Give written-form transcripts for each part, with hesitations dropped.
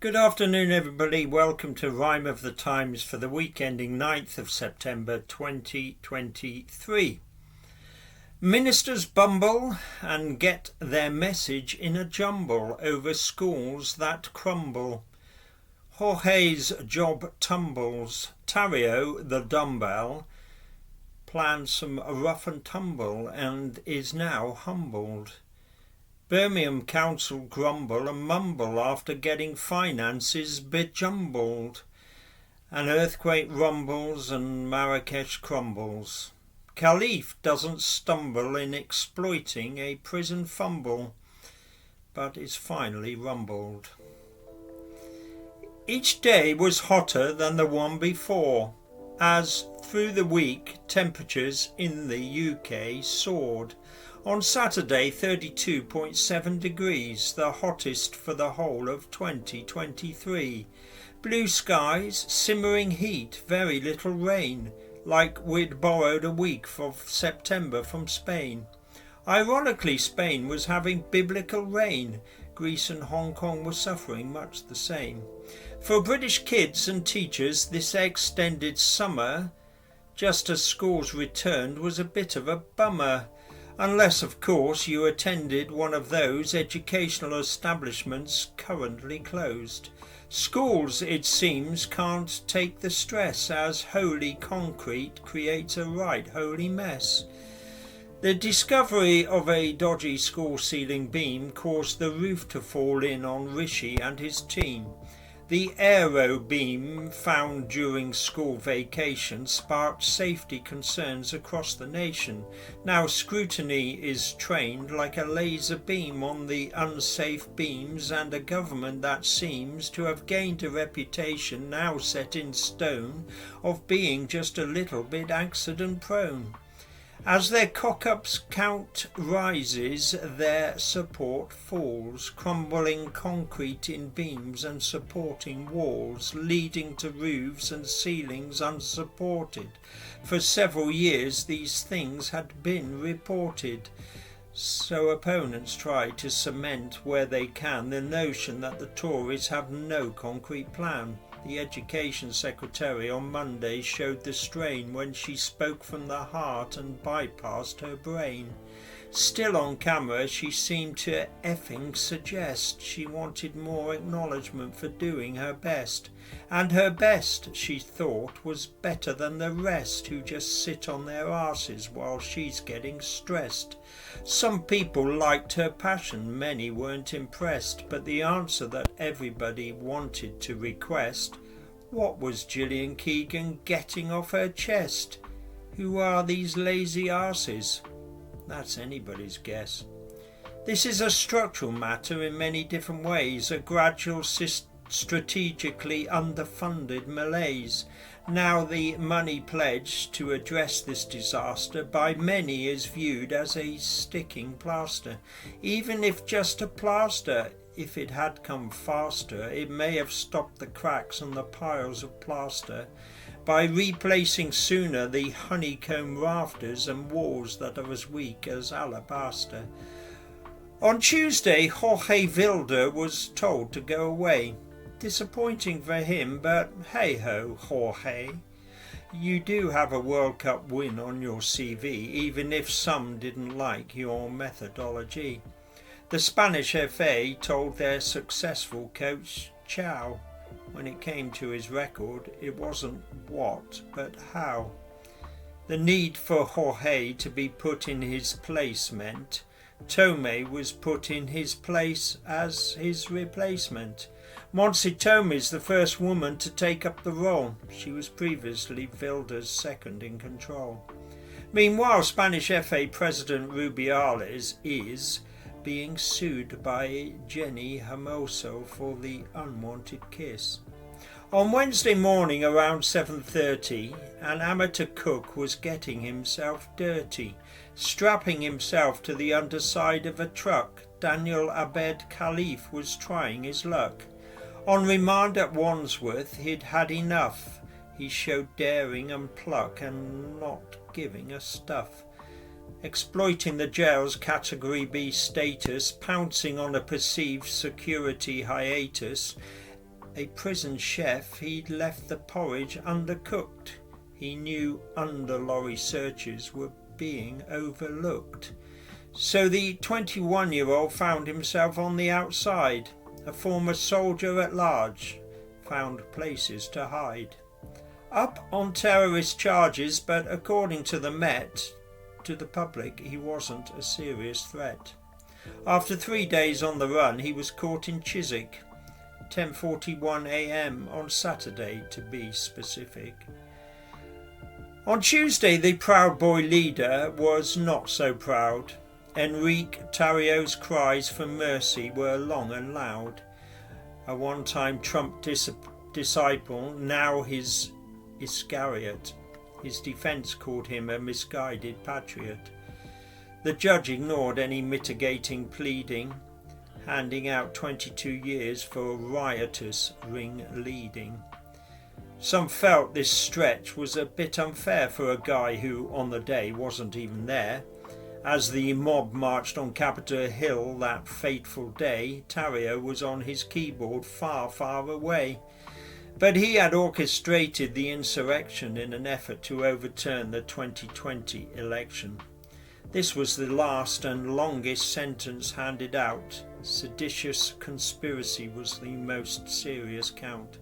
Good afternoon, everybody. Welcome to Rhyme of the Times for the week ending 9th of September 2023. Ministers bumble and get their message in a jumble over schools that crumble. Jorge's job tumbles. Tarrio, the dumbbell, planned some rough and tumble and is now humbled. Birmingham Council grumble and mumble after getting finances bejumbled. An earthquake rumbles and Marrakech crumbles. Khalife doesn't stumble in exploiting a prison fumble, but is finally rumbled. Each day was hotter than the one before, as through the week temperatures in the UK soared. On Saturday, 32.7 degrees, the hottest for the whole of 2023. Blue skies, simmering heat, very little rain, like we'd borrowed a week of September from Spain. Ironically, Spain was having biblical rain. Greece and Hong Kong were suffering much the same. For British kids and teachers, this extended summer, just as schools returned, was a bit of a bummer. Unless, of course, you attended one of those educational establishments currently closed. Schools, it seems, can't take the stress, as holy concrete creates a right holy mess. The discovery of a dodgy school ceiling beam caused the roof to fall in on Rishi and his team. The aero beam found during school vacation sparked safety concerns across the nation. Now scrutiny is trained like a laser beam on the unsafe beams, and a government that seems to have gained a reputation now set in stone of being just a little bit accident prone. As their cock-ups count rises, their support falls, crumbling concrete in beams and supporting walls, leading to roofs and ceilings unsupported. For several years these things had been reported. So opponents try to cement where they can the notion that the Tories have no concrete plan. The Education Secretary on Monday showed the strain when she spoke from the heart and bypassed her brain. Still on camera, she seemed to effing suggest she wanted more acknowledgement for doing her best. And her best, she thought, was better than the rest who just sit on their arses while she's getting stressed. Some people liked her passion, many weren't impressed, but the answer that everybody wanted to request: what was Gillian Keegan getting off her chest? Who are these lazy arses? That's anybody's guess. This is a structural matter in many different ways, a gradual strategically underfunded malaise. Now the money pledged to address this disaster by many is viewed as a sticking plaster. Even if just a plaster, if it had come faster, it may have stopped the cracks on the piles of plaster by replacing sooner the honeycomb rafters and walls that are as weak as alabaster. On Tuesday, Jorge was told to go away. Disappointing for him, but hey-ho, Jorge. You do have a World Cup win on your CV, even if some didn't like your methodology. The Spanish FA told their successful coach ciao. When it came to his record, it wasn't what, but how. The need for Jorge to be put in his place meant Tome was put in his place as his replacement. Montse Tome is the first woman to take up the role. She was previously Vilda's second in control. Meanwhile, Spanish FA President Rubiales is being sued by Jenny Hermoso for the unwanted kiss. On Wednesday morning around 7:30, an amateur cook was getting himself dirty, strapping himself to the underside of a truck. Daniel Abed Khalife was trying his luck. On remand at Wandsworth, he'd had enough. He showed daring and pluck and not giving a stuff. Exploiting the jail's Category B status, pouncing on a perceived security hiatus, A prison chef, he'd left the porridge undercooked. He knew under-lorry searches were being overlooked. So the 21-year-old found himself on the outside. A former soldier at large found places to hide. Up on terrorist charges, but according to the Met, to the public, he wasn't a serious threat. After 3 days on the run, he was caught in Chiswick, 10:41 a.m. on Saturday to be specific. On Tuesday, the Proud Boy leader was not so proud. Enrique Tarrio's cries for mercy were long and loud. A one-time Trump disciple, now his Iscariot. His defence called him a misguided patriot. The judge ignored any mitigating pleading, handing out 22 years for riotous ringleading. Some felt this stretch was a bit unfair for a guy who, on the day, wasn't even there. As the mob marched on Capitol Hill that fateful day, Tarrio was on his keyboard far, far away. But he had orchestrated the insurrection in an effort to overturn the 2020 election. This was the last and longest sentence handed out. Seditious conspiracy was the most serious count.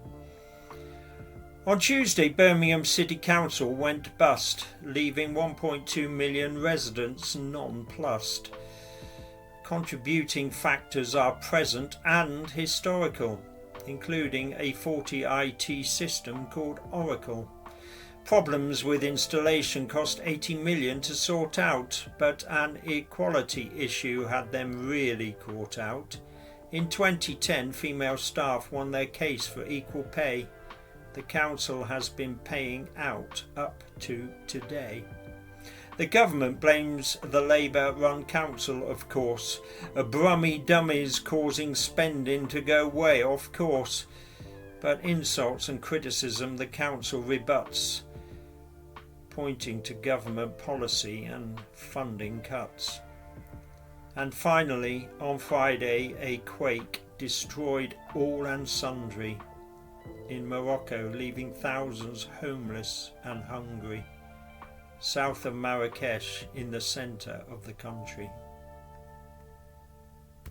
On Tuesday, Birmingham City Council went bust, leaving 1.2 million residents nonplussed. Contributing factors are present and historical, including a faulty IT system called Oracle. Problems with installation cost 80 million to sort out, but an equality issue had them really caught out. In 2010, female staff won their case for equal pay. The council has been paying out up to today. The government blames the Labour-run council, of course. Brummy dummies causing spending to go way off course. But insults and criticism the council rebuts, pointing to government policy and funding cuts. And finally, on Friday, a quake destroyed all and sundry in Morocco, leaving thousands homeless and hungry, south of Marrakech in the centre of the country.